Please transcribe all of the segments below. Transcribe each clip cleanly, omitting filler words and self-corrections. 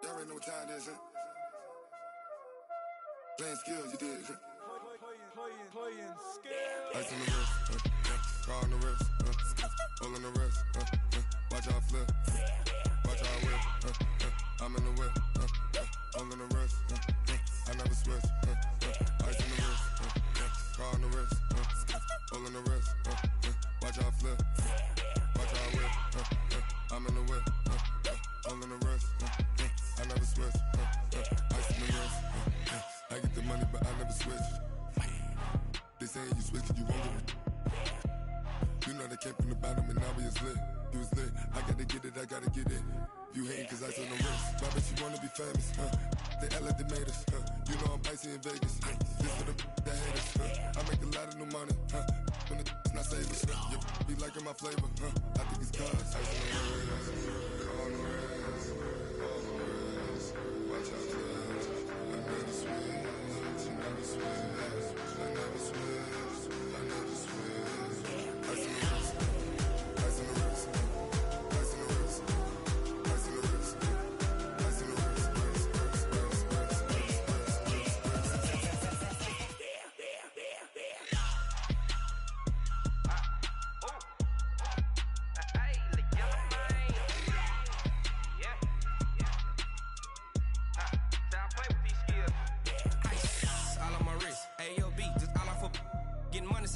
Y'all already know what time it is, huh? Playing skills, you did, huh? Playing skills. Ice on the wrist, car on the wrist, hole on the wrist, watch out flip, watch out whip, I'm in the whip, hole on the wrist, I never switch, ice on the wrist, car on the wrist, hole on the wrist, watch out flip, watch out whip, I'm in the whip, hole on the wrist, I never switch, ice on the wrist, I get the money but I never switch. They saying you switch it, you won't get it. You know they came from the bottom and now we is lit. You was lit, I gotta get it, I gotta get it. You hating cause ice on the wrist. My bitch, you wanna be famous, They act like they made us, You know I'm icy in Vegas, This for the that hate us, I make a lot of new money, When the not savers, Be liking my flavor, I think it's cause ice on the wrist, on the wrist, on the wrist. Watch out for us, I never switch, you never switch. I never switch, I never switch. Ice on the wrist, ice on the wrist, ice on the wrist, ice on the wrist, ice on the wrist,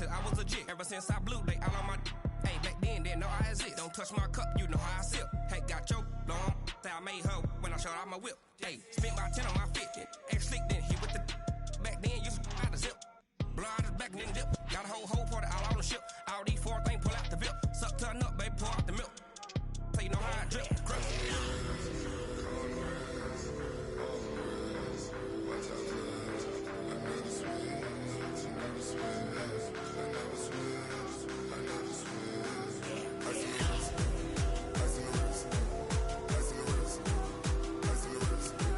I was legit. Ever since I blew, they all on my hey, back then, didn't know I exist. Don't touch my cup, you know how I sip. Hey, got your long, say I made her when I showed out my whip. Hey, spent about 10 on my fit. X slick, then hit with the back then, used to out the zip. Blow out his back, then dip. Got a whole party all on the ship. All these four things, pull out the VIP. Suck, turn up, baby, pour out the milk. So you know how I drip. Crush. Watch out for us, I never switch, you never switch. I never switch, I never switch. Ice on the wrist, ice on the wrist, ice on the wrist, ice on the wrist, ice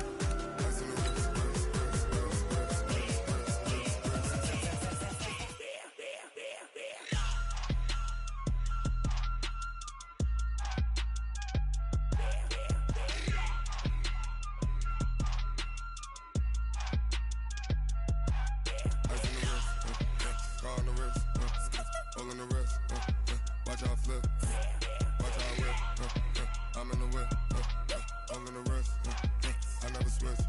on the wrist, hole on the wrist, watch out flip, watch out whip, I'm in the whip, hole on the wrist, I never switch.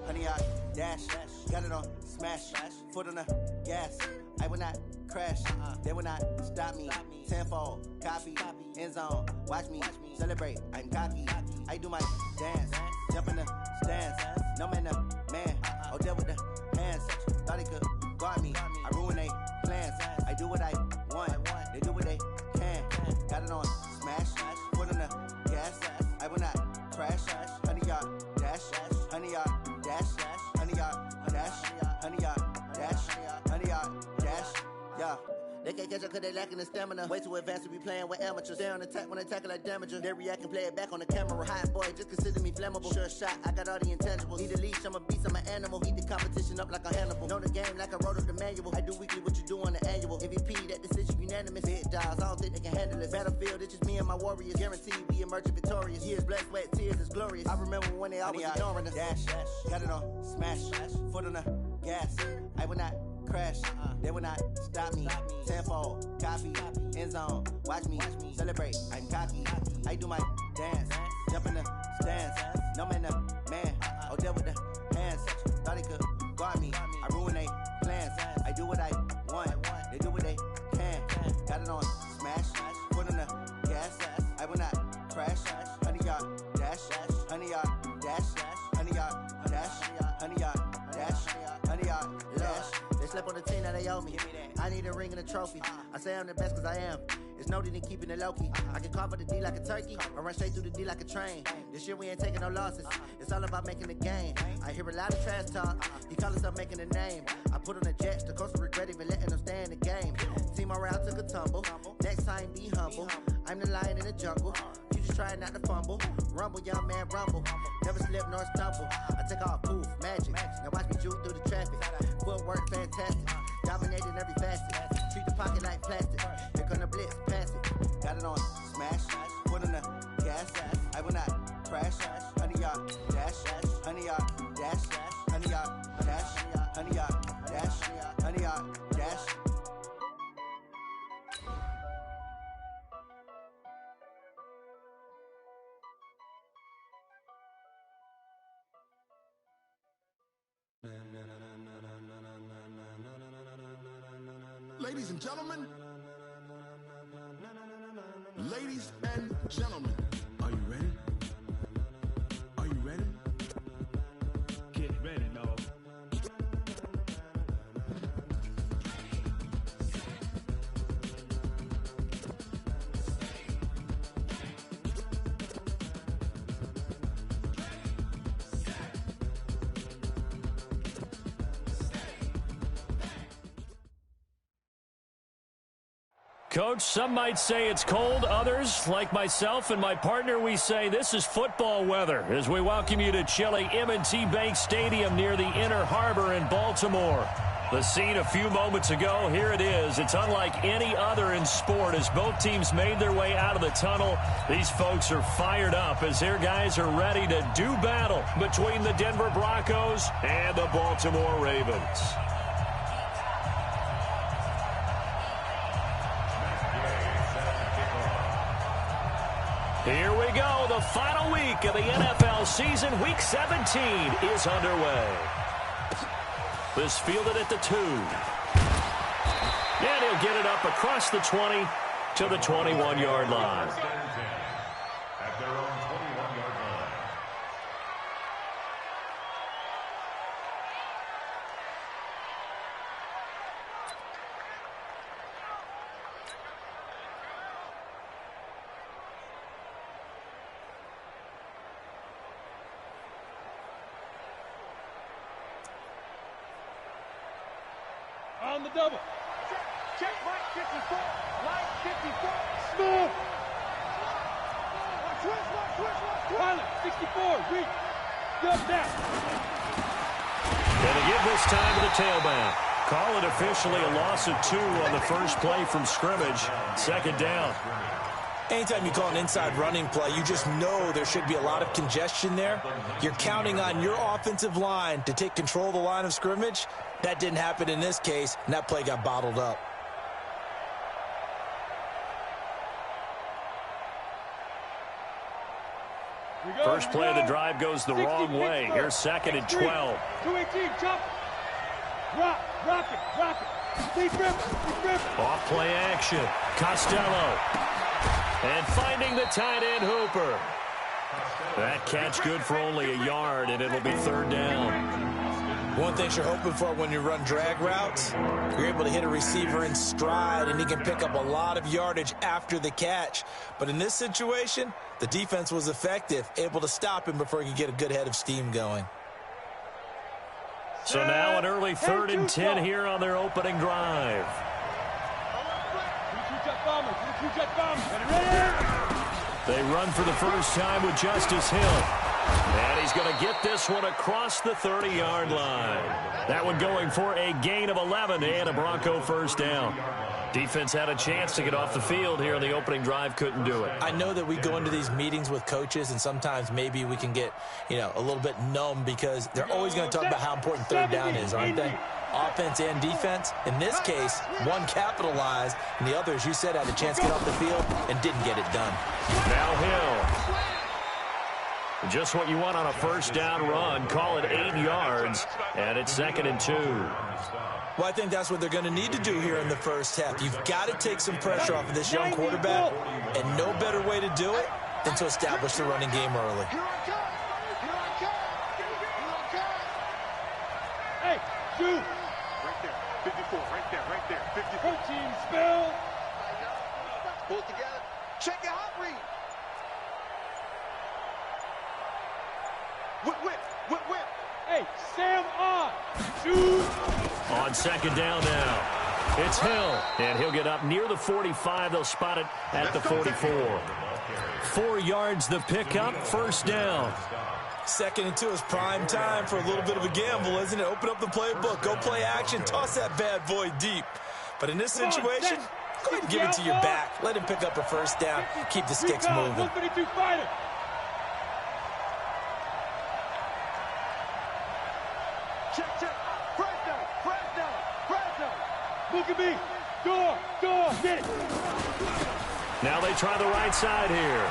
Honey, I dash, got it on smash, foot on the gas. I will not crash, they will not stop me. Tenfold, copy, end zone, watch me celebrate. I'm cocky, I do my dance, jump in the stands. No man, the man, oh deal with the hands. Thought he could guard me, I ruin they plans. I do what I want, they do what they can. Got it on smash, foot on the gas. I will not crash, honey, y'all dash, honey, y'all dash, honey, y'all dash, honey, y'all dash, honey, y'all dash, yeah. They can't catch up cause they lacking the stamina. Way too advanced to be playing with amateurs. Stay on attack when they tackle like damager. They react and play it back on the camera. Hot boy, just consider me flammable. Sure shot, I got all the intangibles. Need a leash, I'm a beast, I'm an animal. Heat the competition up like a Hannibal. Know the game like I wrote up the manual. I do weekly what you do on the annual. MVP, that decision unanimous. Big dogs, I don't think they can handle it. Battlefield, it's just me and my warriors. Guaranteed we emerging victorious. Years, blood, sweat, tears, it's glorious. I remember when they always ignoring us. Dash, got it on smash, foot on the gas. I will not crash, they will not stop me. Tenfold, copy, end zone, watch me celebrate. I'm cocky, I do my dance, jump in the stands. No man, the man, oh deal with the hands. Thought he could guard me, I ruin they plans. I do what I want, they do what they can. Got it on smash, foot on the gas. I will not crash, honey, y'all dash, honey, y'all dash, honey, y'all dash, honey, y'all dash, honey, y'all dash. They up on the team that they owe me. I need a ring and a trophy. I say I'm the best because I am. It's no need in keeping it low-key. I can carve for the D like a turkey, or run straight through the D like a train. This year we ain't taking no losses. It's all about making the game. I hear a lot of trash talk. He call himself making a name. I put on the Jets. The coach will regret even letting them stay in the game. Team morale took a tumble. Next time be humble. I'm the lion in the jungle. You just trying not to fumble. Rumble, young man, rumble. Never slip nor stumble. I take off, poof, magic. Now watch me juke through the traffic. Footwork fantastic. Dominating every facet. Treat the pocket like plastic. Here come the blitz, pass it. Got it on smash. Foot on the gas. I will not crash. 100 yard dash. 100 yard dash. 100 yard dash. 100 yard dash. 100 yard dash. Ladies and gentlemen, ladies and gentlemen, are you ready? Are you ready? Get ready, dog. Coach, some might say it's cold. Others, like myself and my partner, we say this is football weather as we welcome you to chilly M&T Bank Stadium near the Inner Harbor in Baltimore. The scene a few moments ago, here it is. It's unlike any other in sport as both teams made their way out of the tunnel. These folks are fired up as their guys are ready to do battle between the Denver Broncos and the Baltimore Ravens. Here we go. The final week of the NFL season, Week 17, is underway. This fielded at the 2. And he'll get it up across the 20 to the 21-yard line. At their own 21-yard line. On the double. Check right 54. Right 54. Smooth. Watch. Pilot 64. Weak. Dub that. Going to give this time to the tailback. Call it officially a loss of 2 on the first play from scrimmage. Second down. Anytime you call an inside running play, you just know there should be a lot of congestion there. You're counting on your offensive line to take control of the line of scrimmage. That didn't happen in this case, and that play got bottled up. First play of the drive goes the wrong way. Here's second and 12. 218, chop. Rock it. Deep rip. Off play action. Costello. And finding the tight end Hooper. That catch good for only a yard, and it'll be third down. One thing you're hoping for when you run drag routes, you're able to hit a receiver in stride, and he can pick up a lot of yardage after the catch. But in this situation, the defense was effective, able to stop him before he could get a good head of steam going. So now an early 3rd and 10 here on their opening drive. They run for the first time with Justice Hill. And he's going to get this one across the 30-yard line. That one going for a gain of 11 and a Bronco first down. Defense had a chance to get off the field here on the opening drive, couldn't do it. I know that we go into these meetings with coaches, and sometimes maybe we can get, a little bit numb because they're always going to talk about how important third down is, aren't they? Offense and defense. In this case, one capitalized, and the other, as you said, had a chance to get off the field and didn't get it done. Now Hill. Just what you want on a first down run. Call it 8 yards, and it's 2nd and 2. Well, I think that's what they're going to need to do here in the first half. You've got to take some pressure off of this young quarterback, and no better way to do it than to establish the running game early. Hey, shoot. Right there. 54, right there, 54. 14, spell. Pull it together. Check it, hot read. Whip. Hey, Sam on. Shoot. On second down now. It's Hill, and he'll get up near the 45. They'll spot it at the 44. 4 yards the pickup, first down. 2nd and 2 is prime time for a little bit of a gamble, isn't it? Open up the playbook, go play action, toss that bad boy deep. But in this situation, go ahead and give it to your back. Let him pick up a first down, keep the sticks moving. 132 fighter. Check. Press down. Look at me. Door, get it. Now they try the right side here.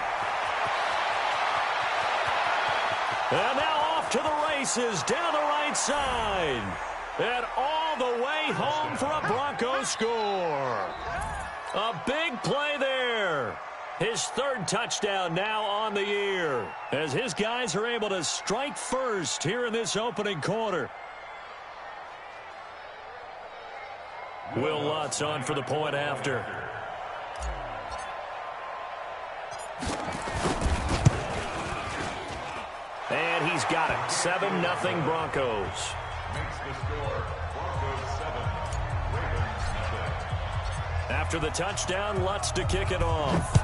And now off to the races down the right side. And all the way home for a Broncos score. A big play there. His 3rd touchdown now on the year, as his guys are able to strike first here in this opening quarter. Will Lutz on for the point after. And he's got it. 7-0 Broncos. Makes the score Broncos 7, Ravens 0. After the touchdown, Lutz to kick it off.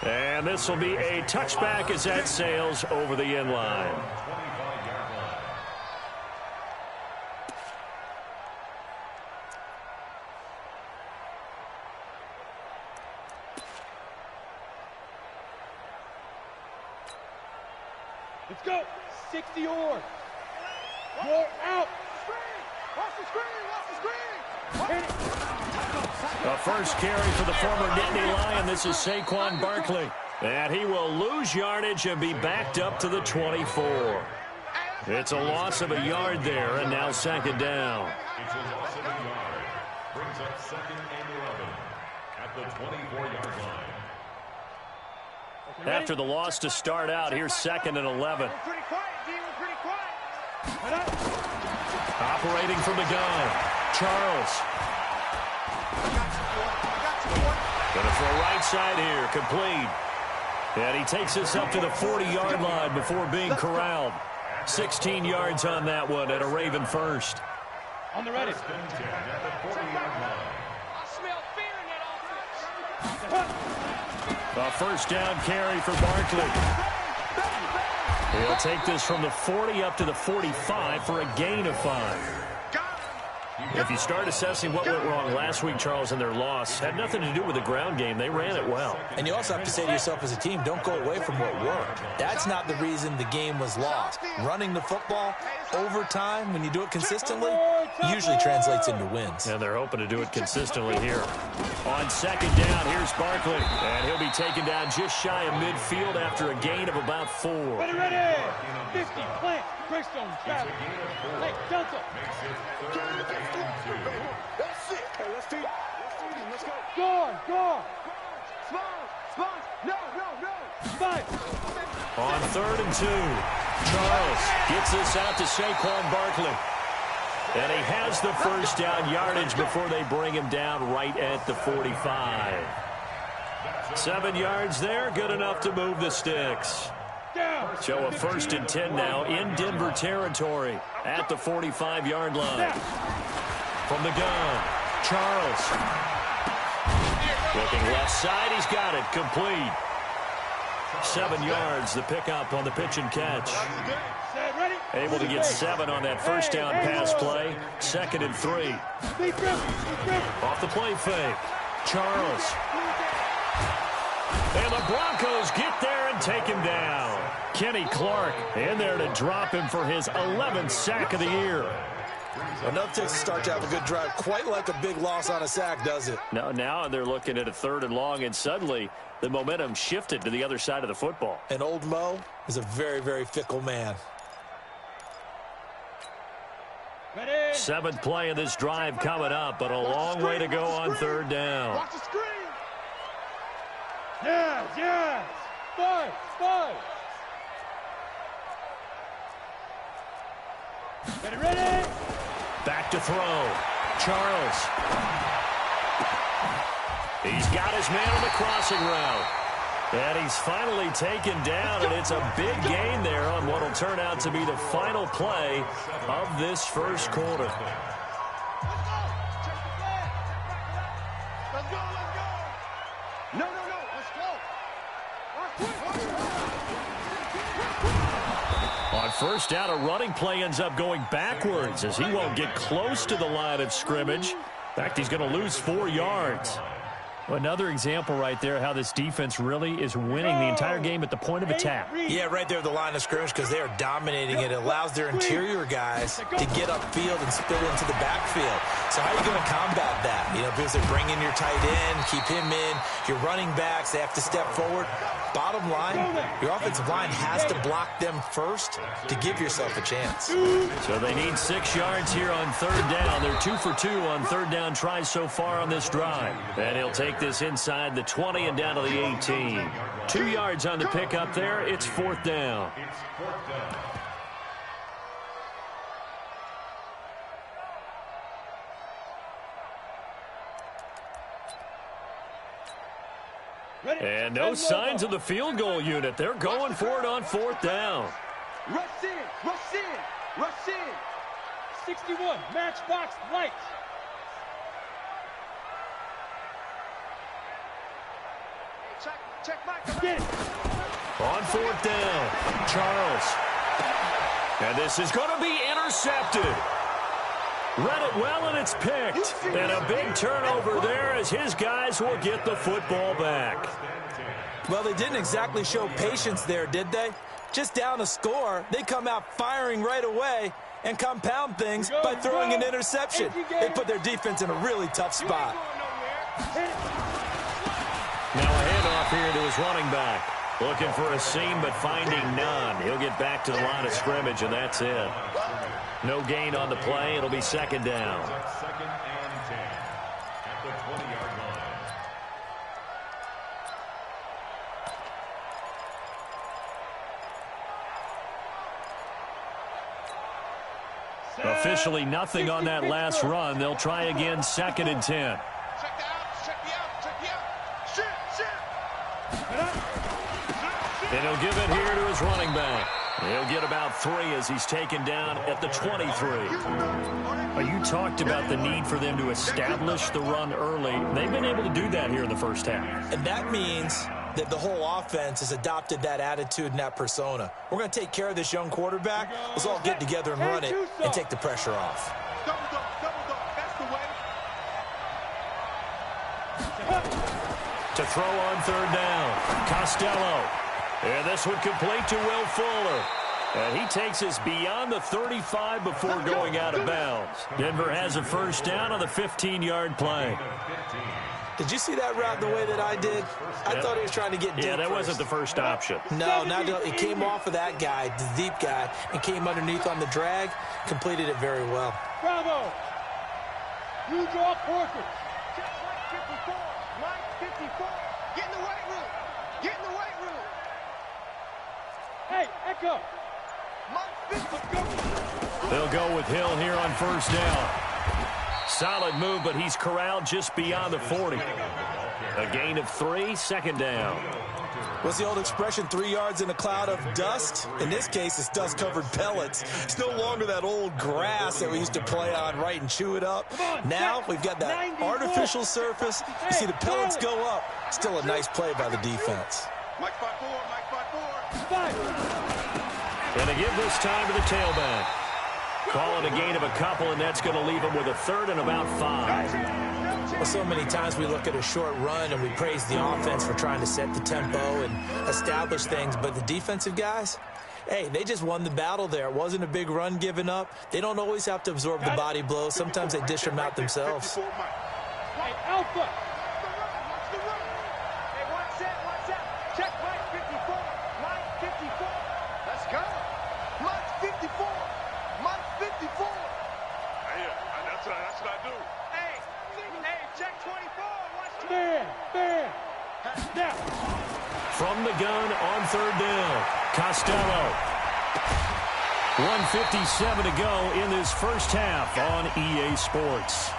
And this will be a touchback as that sails over the end line. Let's go. 60 or. You're out. Watch the screen. A first carry for the former Nittany Lion. This is Saquon Barkley. And he will lose yardage and be backed up to the 24. It's a loss of a yard there, and now 2nd down. It's a loss of a yard. Brings up 2nd and 11 at the 24-yard line. After the loss to start out, here's 2nd and 11. Pretty quiet, D. We're pretty quiet. Operating from the gun, Charles. Going to throw right side here, complete. And he takes us up to the 40-yard line before being corralled. 16 yards on that one and a Raven first. On the ready. First and 10 at the 40-yard line. I smell fear in that offense. A first down carry for Barkley. He'll take this from the 40 up to the 45 for a gain of 5. If you start assessing what went wrong last week, Charles, in their loss, had nothing to do with the ground game. They ran it well. And you also have to say to yourself as a team, don't go away from what worked. That's not the reason the game was lost. Running the football over time, when you do it consistently, usually translates into wins. And they're hoping to do it consistently here. On 2nd down, here's Barkley. And he'll be taken down just shy of midfield after a gain of about 4. Ready. 50, plant, Greystone, travel. Hey, Delta. Makes it 3rd and 2. That's it. Hey, let's feed him. Let's go. Guard. Small. No. Five. On 3rd and 2, Charles gets this out to Saquon Barkley. And he has the first down yardage before they bring him down right at the 45. 7 yards there, good enough to move the sticks. So a 1st and 10 now in Denver territory at the 45-yard line. From the gun, Charles. Looking left side, he's got it, complete. 7 yards, the pickup on the pitch and catch. Able to get 7 on that first down pass play. 2nd and 3. Off the play fake. Charles. And the Broncos get there and take him down. Kenny Clark in there to drop him for his 11th sack of the year. Enough to start to have a good drive. Quite like a big loss on a sack, does it? No, now they're looking at a 3rd and long, and suddenly the momentum shifted to the other side of the football. And old Mo is a very, very fickle man. 7th play of this drive coming up, but a long way to go on 3rd down. Watch the screen. Yes. 5. Ready? Back to throw. Charles. He's got his man on the crossing route. And he's finally taken down, and it's a big gain there on what will turn out to be the final play of this first quarter. Let's go. No, let's go. On first down, a running play ends up going backwards as he won't get close to the line of scrimmage. In fact, he's going to lose 4 yards. Another example right there how this defense really is winning the entire game at the point of attack. Yeah, right there at the line of scrimmage because they are dominating it. It allows their interior guys to get upfield and spill into the backfield. So how are you going to combat that? You know, because they bring in your tight end, keep him in. Your running backs, they have to step forward. Bottom line, your offensive line has to block them first to give yourself a chance. So they need 6 yards here on third down. They're 2 for 2 on third down tries so far on this drive. And he'll take this inside the 20 and down to the 18. 2 yards on the pickup there. It's fourth down. And no signs of the field goal unit. They're going for it on fourth down. Rush in. 61, matchbox lights. Check Mike. Get it. On fourth down, Charles. And this is going to be intercepted. Read it well, and it's picked. And a big turnover there as his guys will get the football back. Well, they didn't exactly show patience there, did they? Just down a score, they come out firing right away and compound things by throwing an interception. They put their defense in a really tough spot. Now a handoff here to his running back. Looking for a seam, but finding none. He'll get back to the line of scrimmage, and that's it. No gain on the play. It'll be second down. Second and 10 at the 20-yard line. Officially nothing on that last run. They'll try again, second and 10. And he'll give it here to his running back. He'll get about 3 as he's taken down at the 23. You talked about the need for them to establish the run early. They've been able to do that here in the first half. And that means that the whole offense has adopted that attitude and that persona. We're going to take care of this young quarterback. Let's all get together and run it and take the pressure off. Double dog. That's the way. To throw on third down, Costello. And this one complete to Will Fuller. And he takes us beyond the 35 before going out of bounds. Denver has a first down on the 15-yard play. Did you see that route the way that I did? I thought he was trying to get deep. Yeah, that wasn't the first option. No, it came off of that guy, the deep guy, and came underneath on the drag, completed it very well. Bravo. You draw quarters. Check Mike 54. Mike 54. Get in the weight room. Hey, Echo. They'll go with Hill here on first down. Solid move, but he's corralled just beyond the 40. A gain of 3, second down. What's the old expression, 3 yards in a cloud of dust? In this case, it's dust-covered pellets. It's no longer that old grass that we used to play on, right, and chew it up. Now we've got that artificial surface. You see the pellets go up. Still a nice play by the defense. Mike 5-4. And they give this time to the tailback. Call it a gain of a couple, and that's going to leave him with a third and about 5. Well, so many times we look at a short run and we praise the offense for trying to set the tempo and establish things, but the defensive guys, hey, they just won the battle there. It wasn't a big run given up. They don't always have to absorb the body blows. Sometimes they dish them out themselves. Hey, Alpha. Hey, one set. Check Mike 54. Mike 54. Let's go. Mike 54. Mike 54. Hey, that's what I do. Hey, check 24. Man. Now. From the gun on third down, Costello. 1:57 to go in this first half on EA Sports.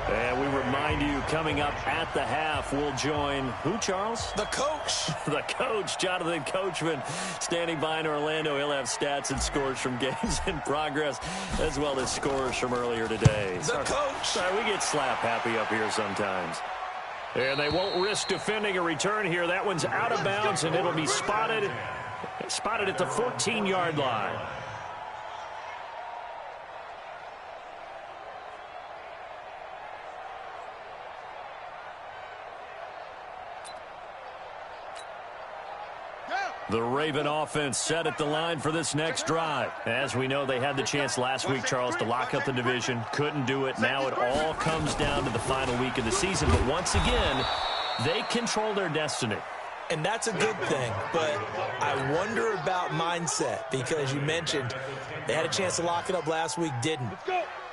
And we remind you, coming up at the half, we'll join who, Charles? The coach. The coach, Jonathan Coachman, standing by in Orlando. He'll have stats and scores from games in progress, as well as scores from earlier today. The coach. Sorry, we get slap happy up here sometimes. And they won't risk defending a return here. That one's out of bounds, and it'll be spotted at the 14-yard line. The Raven offense set at the line for this next drive. As we know, they had the chance last week, Charles, to lock up the division. Couldn't do it. Now it all comes down to the final week of the season. But once again, they control their destiny. And that's a good thing, but I wonder about mindset, because you mentioned they had a chance to lock it up last week, didn't.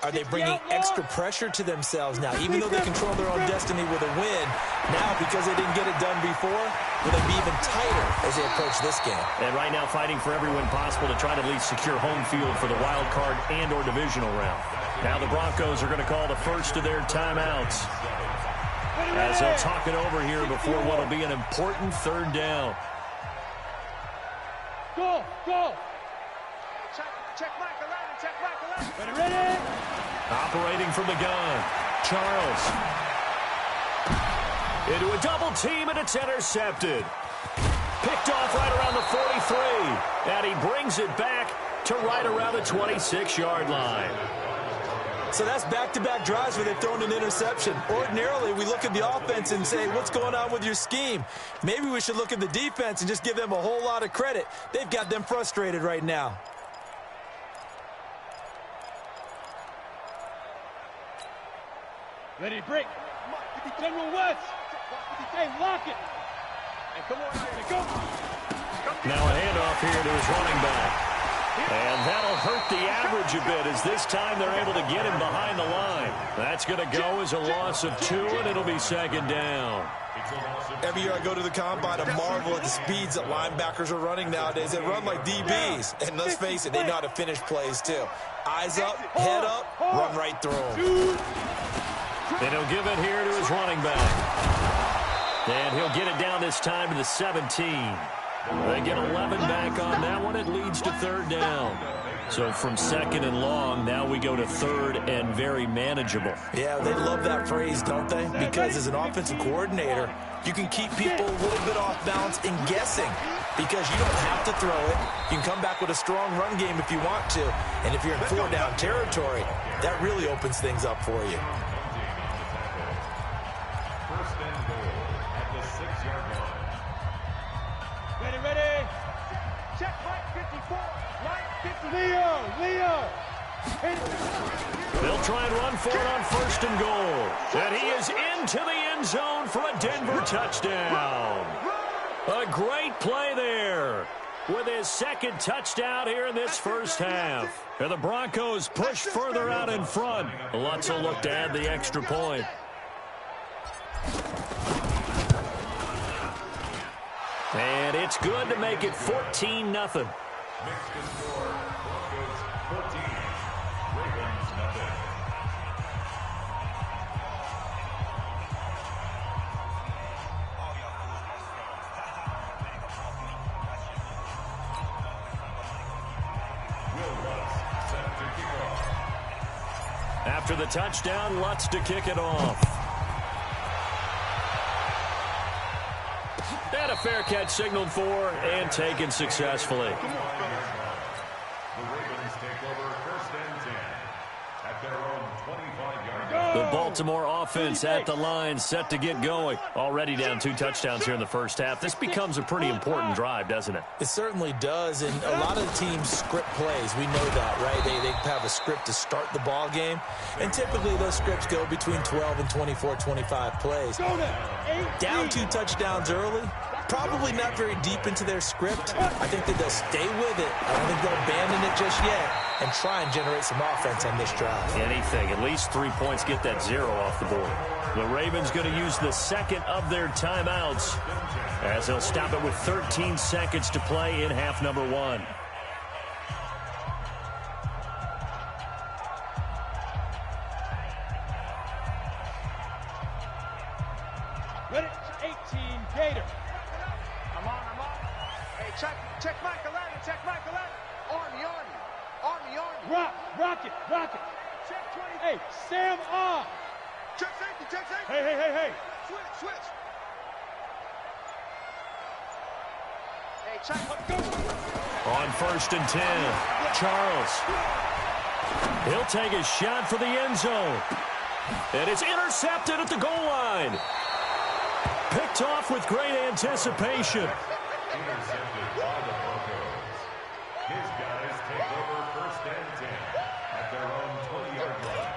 Are they bringing extra pressure to themselves now? Even though they control their own destiny with a win, now because they didn't get it done before, will they be even tighter as they approach this game? And right now fighting for every win possible to try to at least secure home field for the wild card and or divisional round. Now the Broncos are going to call the first of their timeouts, as they'll talk it over here before what will be an important third down. Go, go. Check Mike around, check Mike around. Ready? Operating from the gun, Charles. Into a double team, and it's intercepted. Picked off right around the 43, and he brings it back to right around the 26-yard line. So that's back-to-back drives where they've thrown an interception. Ordinarily, we look at the offense and say, what's going on with your scheme? Maybe we should look at the defense and just give them a whole lot of credit. They've got them frustrated right now. Ready, break. General West. Hey, lock it. Hey, come on, go. Now a handoff here to his running back. And that'll hurt the average a bit, as this time they're able to get him behind the line. That's going to go as a loss of 2, and it'll be second down. Every year I go to the combine, I marvel at the speeds that linebackers are running nowadays. They run like DBs. And let's face it, they know how to finish plays too. Eyes up, head up, run right through them. And he'll give it here to his running back. And he'll get it down this time to the 17. They get 11 back on that one. It leads to third down. So from second and long, now we go to third and very manageable. Yeah, they love that phrase, don't they? Because as an offensive coordinator, you can keep people a little bit off balance and guessing, because you don't have to throw it. You can come back with a strong run game if you want to. And if you're in 4-down territory, that really opens things up for you. First and goal at the 6-yard line. Ready. Check Mike 54. Mike 50. Leo. They'll try and run for it on first and goal. And he is into the end zone for a Denver touchdown. A great play there with his second touchdown here in this first half. And the Broncos push further out in front. Lutz will look to add the extra point. And it's good to make it 14-0. Next to score, Broncos 14, Ravens nothing. Will Lutz set to kick off. After the touchdown, Lutz to kick it off. And a fair catch signaled for and taken successfully. The Ravens take over first and 10 at their own 25-yard line. The Baltimore offense at the line, set to get going. Already down 2 touchdowns here in the first half. This becomes a pretty important drive, doesn't it? It certainly does, and a lot of the teams script plays. We know that, right? They have a script to start the ball game, and typically those scripts go between 12 and 24, 25 plays. Down 2 touchdowns early, probably not very deep into their script. I think that they'll stay with it. I don't think they'll abandon it just yet and try and generate some offense on this drive. Anything. At least 3 points, get that 0 off the board. The Ravens going to use the second of their timeouts as they'll stop it with 13 seconds to play in half number 1. Ready? 18, Gator. I'm on. Hey, check Michael Allen, check Michael Allen. Army. Rock it. Check 20. Hey, Sam on. Check safety. Hey. Switch. Hey, check. Let's go. On 1st and 10, Charles. He'll take a shot for the end zone. And it's intercepted at the goal line. Picked off with great anticipation. Intercepted by the Broncos. His guys take over 1st and 10 at their own 20-yard line.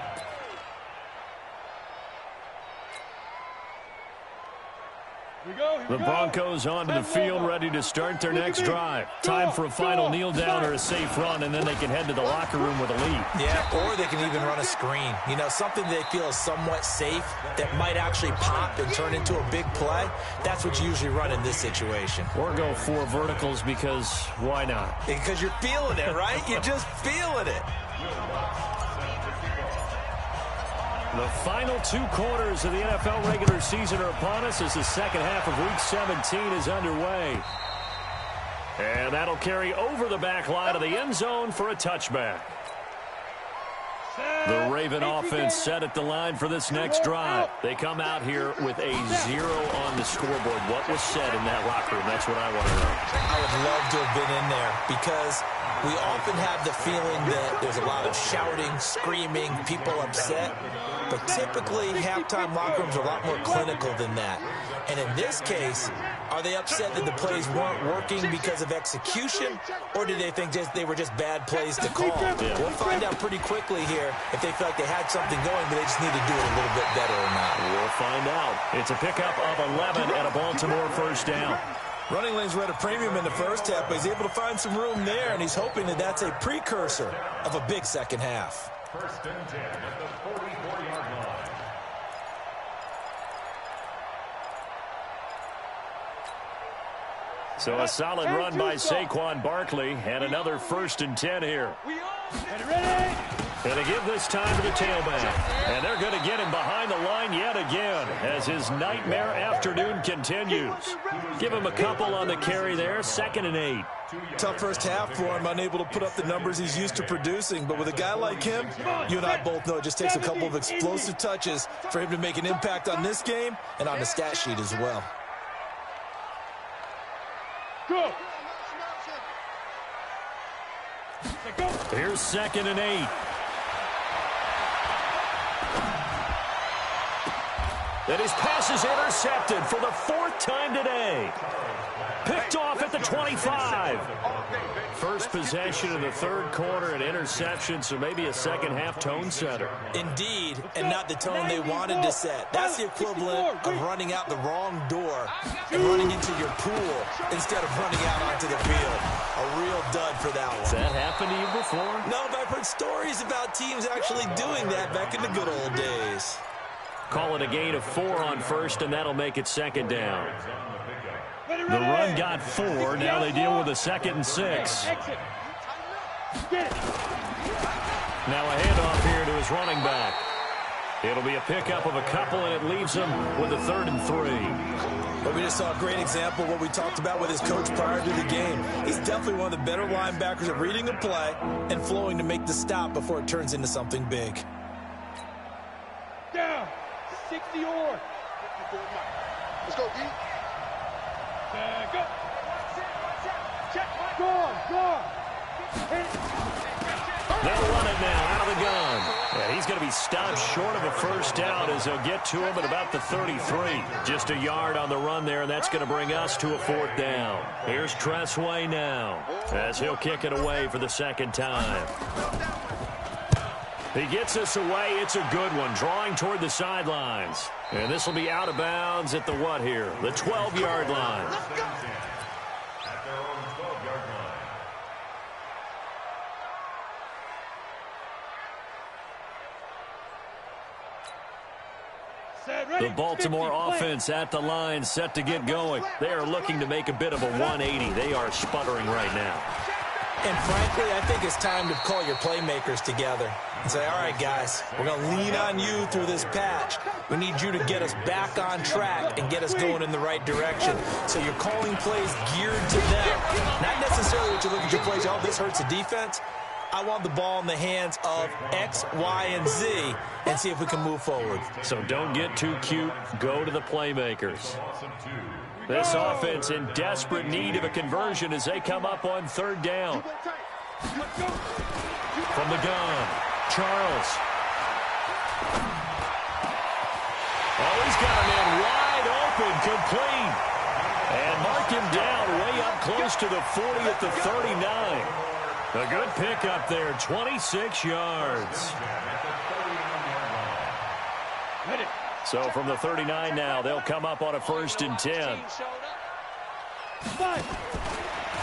Here we go. The Broncos onto the field, ready to start their next drive. Time for a final kneel down or a safe run, and then they can head to the locker room with a lead. Yeah, or they can even run a screen. You know, something they feel is somewhat safe that might actually pop and turn into a big play. That's what you usually run in this situation. Or go 4 verticals because why not? Because you're feeling it, right? You're just feeling it. The final 2 quarters of the NFL regular season are upon us as the second half of Week 17 is underway. And that'll carry over the back line of the end zone for a touchback. The Raven offense set at the line for this next drive. They come out here with a 0 on the scoreboard. What was said in that locker room? That's what I want to know. I would love to have been in there because we often have the feeling that there's a lot of shouting, screaming, people upset. But typically, halftime locker rooms are a lot more clinical than that. And in this case, are they upset that the plays weren't working because of execution, or do they think they were just bad plays to call? Yeah. We'll find out pretty quickly here if they feel like they had something going, but they just need to do it a little bit better or not. We'll find out. It's a pickup of 11 and a Baltimore first down. Running lanes were at a premium in the first half, but he's able to find some room there, and he's hoping that that's a precursor of a big second half. 1st and 10 at the 44-yard line. So a solid run by Saquon Barkley, and another 1st and 10 here. Ready? And they give this time to the tailback. And they're going to get him behind the line yet again as his nightmare afternoon continues. Give him a couple on the carry there, 2nd and 8. Tough first half for him, unable to put up the numbers he's used to producing. But with a guy like him, you and I both know it just takes a couple of explosive touches for him to make an impact on this game and on the stat sheet as well. Go. Here's 2nd and 8. And his pass is intercepted for the 4th time today. Picked off at the 25. First possession of the 3rd quarter, an interception, so maybe a second half tone setter. Indeed, and not the tone they wanted to set. That's the equivalent of running out the wrong door and running into your pool instead of running out onto the field. A real dud for that one. Has that happened to you before? No, but I've heard stories about teams actually doing that back in the good old days. Call it a gain of 4 on 1st, and that'll make it 2nd down. The run got 4. Now they deal with a 2nd and 6. Now a handoff here to his running back. It'll be a pickup of a couple, and it leaves him with a 3rd and 3. But we just saw a great example of what we talked about with his coach prior to the game. He's definitely one of the better linebackers at reading a play and flowing to make the stop before it turns into something big. Down. 60 or. Let's go, D. Go. Go on. They'll run it now out of the gun. Yeah, he's going to be stopped short of a first down as they'll get to him at about the 33. Just a yard on the run there, and that's going to bring us to a 4th down. Here's Tressway now as he'll kick it away for the 2nd time. He gets us away. It's a good one, drawing toward the sidelines. And this will be out of bounds at the what here? The 12-yard line. At their own 12-yard line. The Baltimore offense at the line, set to get going. They are looking to make a bit of a 180. They are sputtering right now. And frankly, I think it's time to call your playmakers together and say, all right, guys, we're going to lean on you through this patch. We need you to get us back on track and get us going in the right direction. So you're calling plays geared to them. Not necessarily what you look at your plays, oh, this hurts the defense. I want the ball in the hands of X, Y, and Z and see if we can move forward. So don't get too cute. Go to the playmakers. This offense in desperate need of a conversion as they come up on third down. From the gun, Charles. Oh, he's got a man wide open, complete. And mark him down way up close to the 40 at the 39. A good pickup there, 26 yards. So from the 39 now, they'll come up on a 1st and 10.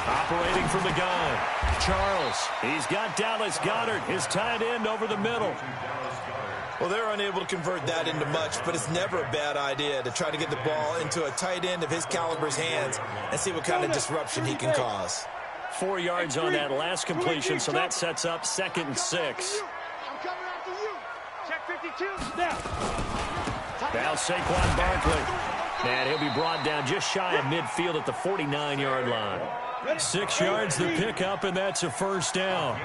Operating from the gun, Charles. He's got Dallas Goedert, his tight end, over the middle. Well, they're unable to convert that into much, but it's never a bad idea to try to get the ball into a tight end of his caliber's hands and see what kind of disruption he can cause. 4 yards on that last completion, so that sets up 2nd and 6. I'm coming after you. Check 52. Now. Now Saquon Barkley. And he'll be brought down just shy of midfield at the 49-yard line. 6 yards the pickup, and that's a 1st down.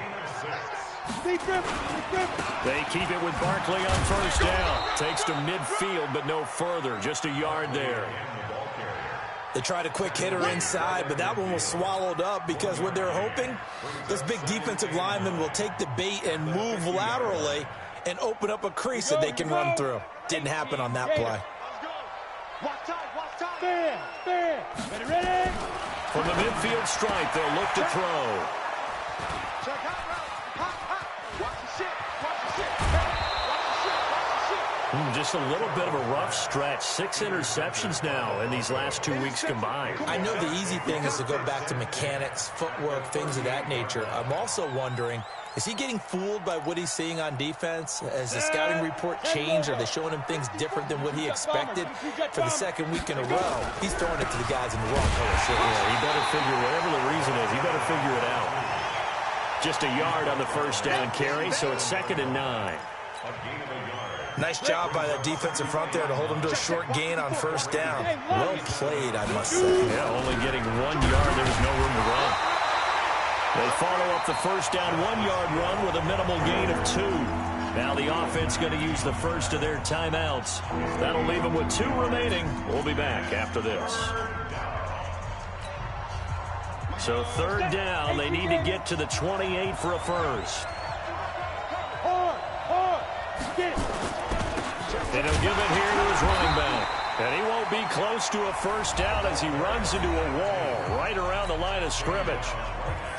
They keep it with Barkley on 1st down. Takes to midfield, but no further. Just a yard there. They tried a quick hitter inside, but that one was swallowed up because what they're hoping, this big defensive lineman will take the bait and move laterally and open up a crease that they can run through. Didn't happen on that play. Ready? From the midfield stripe, they'll look to throw. Just a little bit of a rough stretch. 6 interceptions now in these last 2 weeks combined. I know the easy thing is to go back to mechanics, footwork, things of that nature. I'm also wondering, is he getting fooled by what he's seeing on defense? Has the scouting report changed? Are they showing him things different than what he expected? For the 2nd week in a row, he's throwing it to the guys in the wrong color shirt. Yeah, he better figure, whatever the reason is, he better figure it out. Just a yard on the 1st down carry, so it's 2nd and 9. Nice job by that defensive front there to hold him to a short gain on 1st down. Well played, I must say. Yeah, only getting 1 yard. There was no room to run. They follow up the 1st down 1-yard run with a minimal gain of 2. Now the offense going to use the first of their timeouts. That'll leave them with 2 remaining. We'll be back after this. So 3rd down, they need to get to the 28 for a first. And he'll give it here to his running back. And he won't be close to a 1st down as he runs into a wall right around the line of scrimmage.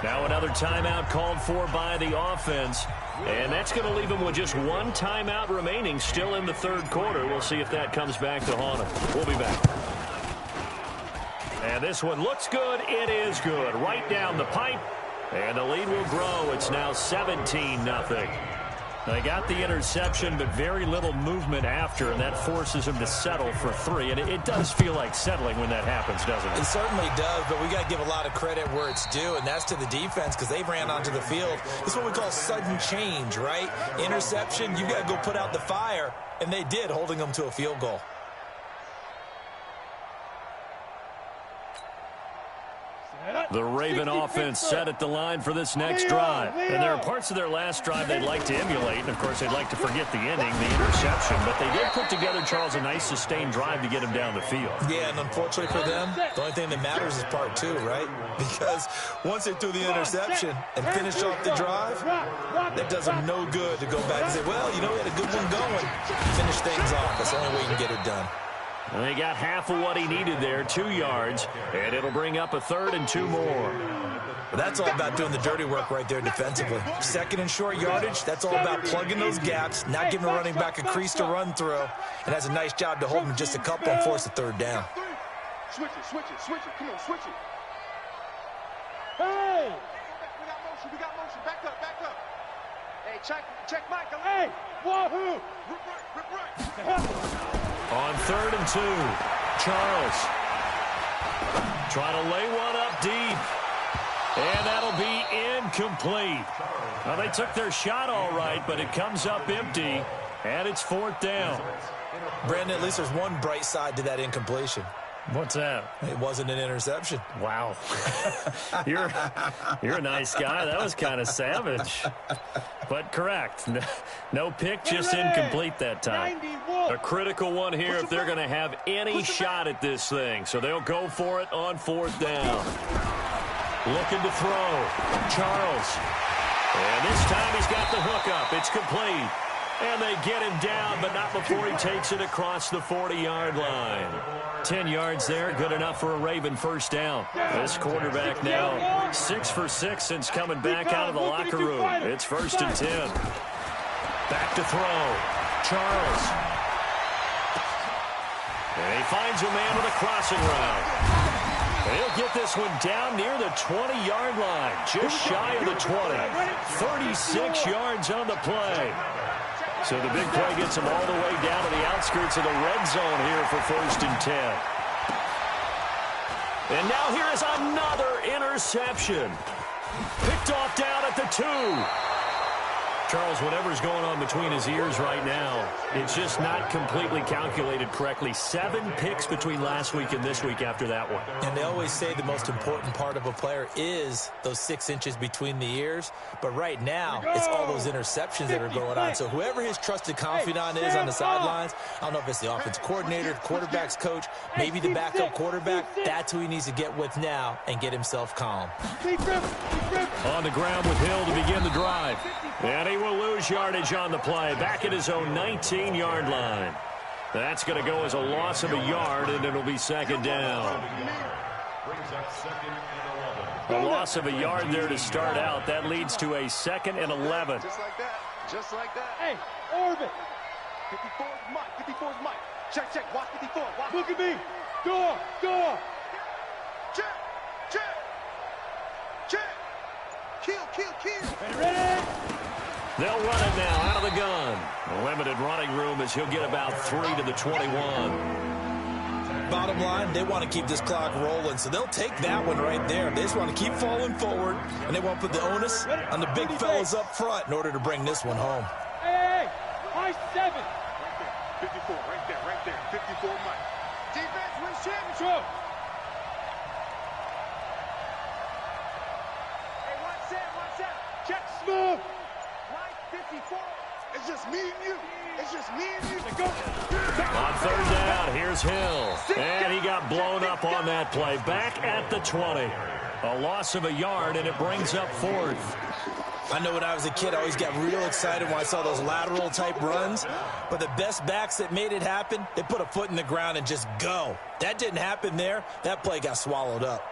Now another timeout called for by the offense. And that's going to leave him with just 1 timeout remaining still in the 3rd quarter. We'll see if that comes back to haunt him. We'll be back. And this one looks good. It is good. Right down the pipe. And the lead will grow. It's now 17-0. They got the interception, but very little movement after, and that forces him to settle for 3. And it does feel like settling when that happens, doesn't it? It certainly does, but we got to give a lot of credit where it's due, and that's to the defense because they ran onto the field. This is what we call sudden change, right? Interception, you got to go put out the fire, and they did, holding them to a field goal. The Raven offense set at the line for this next drive. And there are parts of their last drive they'd like to emulate. And, of course, they'd like to forget the ending, the interception. But they did put together, Charles, a nice sustained drive to get him down the field. Yeah, and unfortunately for them, the only thing that matters is part 2, right? Because once they threw the interception and finished off the drive, that does them no good to go back and say, well, you know, we had a good one going. Finish things off. That's the only way you can get it done. And they got half of what he needed there, 2 yards, and it'll bring up a 3rd and 2 more. Well, that's all about doing the dirty work right there defensively. 2nd and short yardage, that's all about plugging those gaps, not giving a running back a crease to run through, and has a nice job to hold him just a couple and force a 3rd down. Switch it, switch it, switch it. Come on, switch it. Hey! We got motion. Back up, back up. Hey, check Michael. Hey! Wahoo! Rip right. On 3rd and 2, Charles trying to lay one up deep. And that'll be incomplete. Well, they took their shot all right, but it comes up empty, and it's 4th down. Brandon, at least there's one bright side to that incompletion. What's that? It wasn't an interception. Wow. You're a nice guy. That was kind of savage. But correct. No pick, just incomplete that time. A critical one here if they're going to have any shot at this thing. So they'll go for it on 4th down. Looking to throw. Charles. And this time he's got the hook up. It's complete. And they get him down, but not before he takes it across the 40-yard line. 10 yards there, good enough for a Raven 1st down. This quarterback now 6 for 6 since coming back out of the locker room. It's 1st and 10. Back to throw. Charles. And he finds a man with a crossing route. He'll get this one down near the 20-yard line, just shy of the 20. 36 yards on the play. So the big play gets him all the way down to the outskirts of the red zone here for 1st and 10. And now here is another interception. Picked off down at the 2. Charles, whatever's going on between his ears right now, it's just not completely calculated correctly. 7 picks between last week and this week after that one. And they always say the most important part of a player is those 6 inches between the ears. But right now, it's all those interceptions that are going on. So whoever his trusted confidant is on the sidelines, I don't know if it's the offensive coordinator, the quarterback's coach, maybe the backup quarterback, that's who he needs to get with now and get himself calm. On the ground with Hill to begin the drive. And he will lose yardage on the play. Back at his own 19-yard line. That's going to go as a loss of a yard, and it'll be 2nd down. A loss of a yard there to start out. That leads to a 2nd and 11. Just like that. Just like that. Hey, Orbit. 54's Mike. 54's Mike. Check. Watch 54. Watch. Look at me. Door. Check. Kill. Ready? They'll run it now out of the gun. Limited running room as he'll get about 3 to the 21. Bottom line, they want to keep this clock rolling, so they'll take that one right there. They just want to keep falling forward, and they want to put the onus on the big fellas up front in order to bring this one home. Hey, high 7. 54, right there. 54 Mike. Defense wins championship. Hey, one set. Check smooth. Mike 54. It's just me and you. On 3rd down, here's Hill. And he got blown up on that play. Back at the 20. A loss of a yard, and it brings up 4th. I know when I was a kid, I always got real excited when I saw those lateral-type runs. But the best backs that made it happen, they put a foot in the ground and just go. That didn't happen there. That play got swallowed up.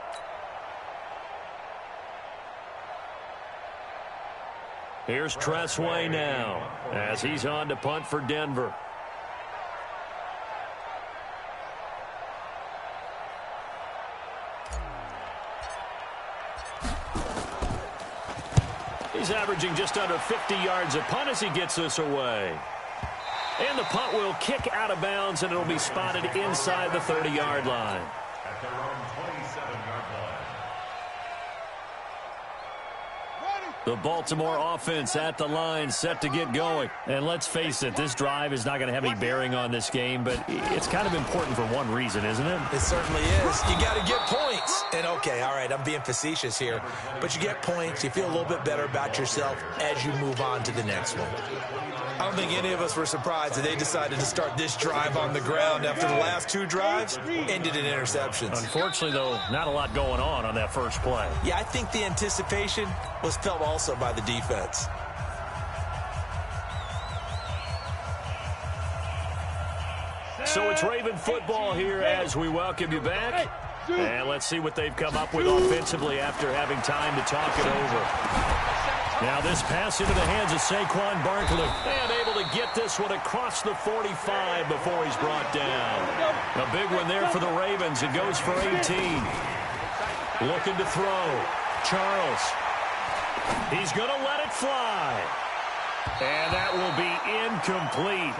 Here's Tressway now as he's on to punt for Denver. He's averaging just under 50 yards a punt as he gets this away. And the punt will kick out of bounds, and it'll be spotted inside the 30-yard line. At their own 27-yard line. The Baltimore offense at the line, set to get going. And let's face it, this drive is not going to have any bearing on this game, but it's kind of important for one reason, isn't it? It certainly is. You got to get points. And, okay, all right, I'm being facetious here. But you get points, you feel a little bit better about yourself as you move on to the next one. I don't think any of us were surprised that they decided to start this drive on the ground after the last 2 drives ended in interceptions. Unfortunately, though, not a lot going on that first play. Yeah, I think the anticipation was felt also by the defense. So it's Raven football here as we welcome you back. And let's see what they've come up with offensively after having time to talk it over. Now this pass into the hands of Saquon Barkley. And able to get this one across the 45 before he's brought down. A big one there for the Ravens. It goes for 18. Looking to throw. Charles. He's going to let it fly. And that will be incomplete.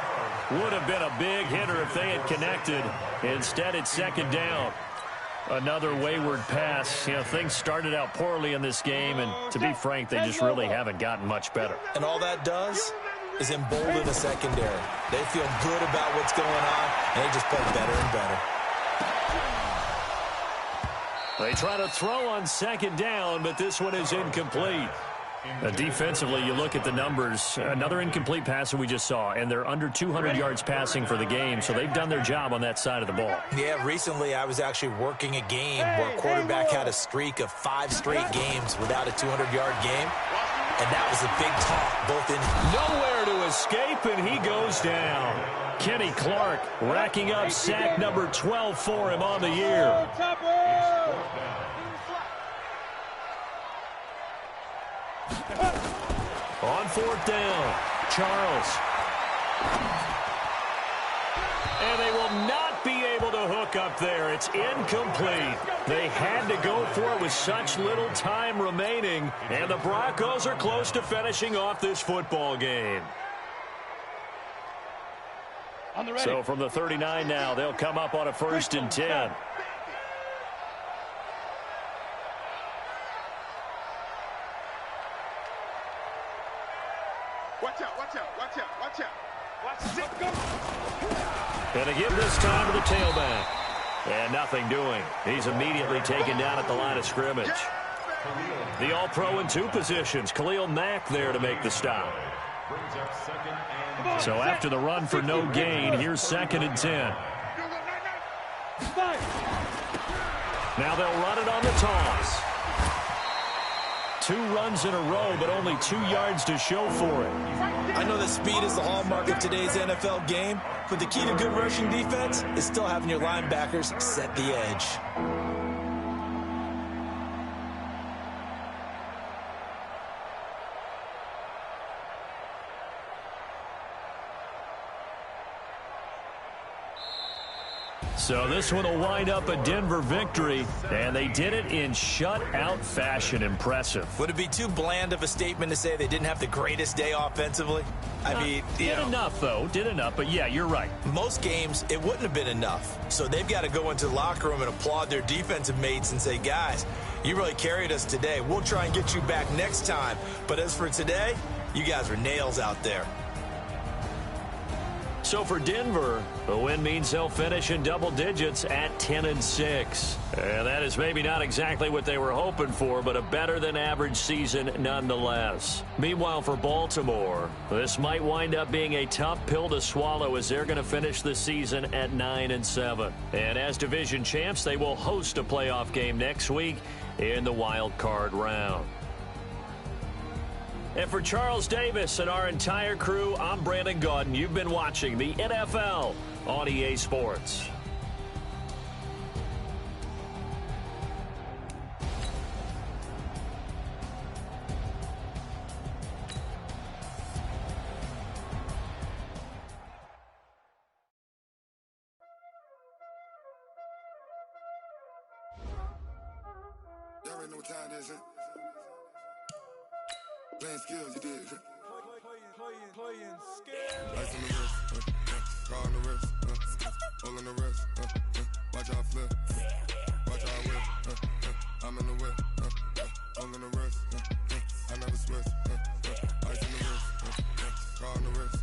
Would have been a big hitter if they had connected. Instead, it's second down. Another wayward pass. You know, things started out poorly in this game, and to be frank, they just really haven't gotten much better. And all that does is embolden the secondary. They feel good about what's going on, and they just play better and better. They try to throw on second down, but this one is incomplete. Defensively, you look at the numbers. Another incomplete pass that we just saw, and they're under 200 yards passing for the game, so they've done their job on that side of the ball. Yeah, recently I was actually working a game where a quarterback had a streak of 5 straight games without a 200-yard game, and that was a big talk, both in... Nowhere to escape, and he goes down. Kenny Clark racking up sack number 12 for him on the year. On fourth down, Charles. And they will not be able to hook up there. It's incomplete. They had to go for it with such little time remaining, and the Broncos are close to finishing off this football game. So from the 39 now, they'll come up on a 1st and 10. Watch out, watch out, watch out, watch out. Watch it go. And a give this time to the tailback. And nothing doing. He's immediately taken down at the line of scrimmage. The all-pro in 2 positions. Khalil Mack there to make the stop. So after the run for no gain, here's 2nd and 10. Now they'll run it on the toss. 2 runs in a row, but only 2 yards to show for it. I know that speed is the hallmark of today's NFL game, but the key to good rushing defense is still having your linebackers set the edge. So this one will wind up a Denver victory, and they did it in shutout fashion. Impressive. Would it be too bland of a statement to say they didn't have the greatest day offensively? I mean, did enough, though. Did enough, but yeah, you're right. Most games, it wouldn't have been enough. So they've got to go into the locker room and applaud their defensive mates and say, guys, you really carried us today. We'll try and get you back next time. But as for today, you guys were nails out there. So for Denver, the win means they'll finish in double digits at 10-6. And that is maybe not exactly what they were hoping for, but a better-than-average season nonetheless. Meanwhile, for Baltimore, this might wind up being a tough pill to swallow as they're going to finish the season at 9-7. And as division champs, they will host a playoff game next week in the wild card round. And for Charles Davis and our entire crew, I'm Brandon Gaudin. You've been watching the NFL on EA Sports. Y'all already know what time it is, huh? Playing skills, you did. Playing skills. Ice on the wrist, car on the wrist, hole in the wrist, watch out flip, watch out whip, I'm in the whip, hole in the wrist, I never switch, ice on the wrist, car on the wrist,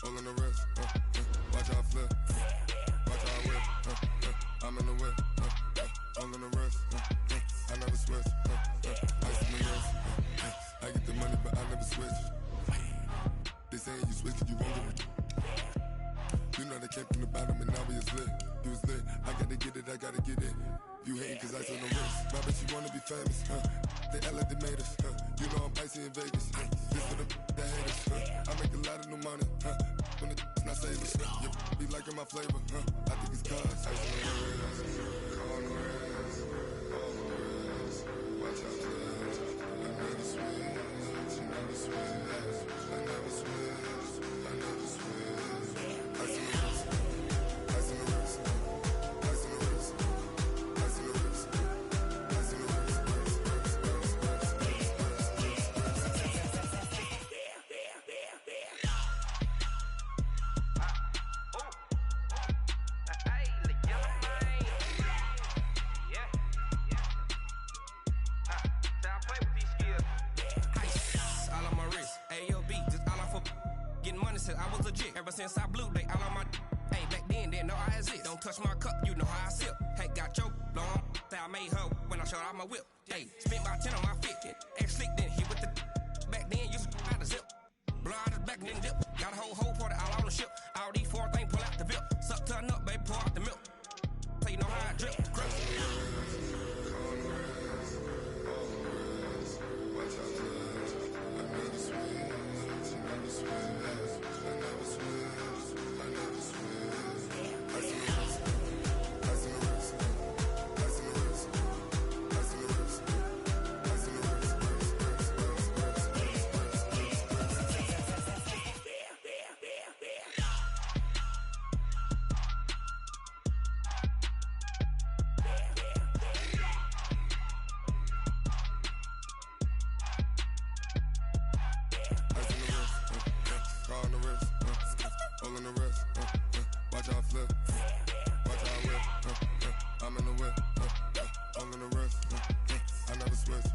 hole in the wrist, watch out flip, watch out whip, I'm in the whip, hole in the wrist, I never switch, ice on the wrist. I get the money, but I never switch. They saying you switch, you won't get it. You know they came from the bottom and now we is lit. You was lit, I gotta get it, I gotta get it. You hating cause I on the wrist. My bitch, you wanna be famous, They act like they made us, You know I'm icy in Vegas, This for the that hate us, I make a lot of new money, When it's I say this, you be liking my flavor, I think it's cause. Ice on the wrist, on the wrist, on the wrist. Watch out, please. I never switch, I never switch, I never switch, I never switch. Ice on the wrist, ice on the wrist, ice on the wrist, ice on the wrist, ice on the wrist. I was legit ever since I blew they all on my. Hey, back then didn't know I exist. Don't touch my cup, you know how I sip. Hey, got your long. Say I made her when I showed out my whip. Hey, spent about 10 on my 50. Ex slick then hit with the. Back then used to out the zip. Blow out his back and then dip. Got a whole party all on the ship. All these four things pull out the bill. Suck turn up, baby, pour out the milk. So you know how I drip. Grip. Watch out, please. I never switch, I never switch. I'm in the whip, all in the wrist, I never switch.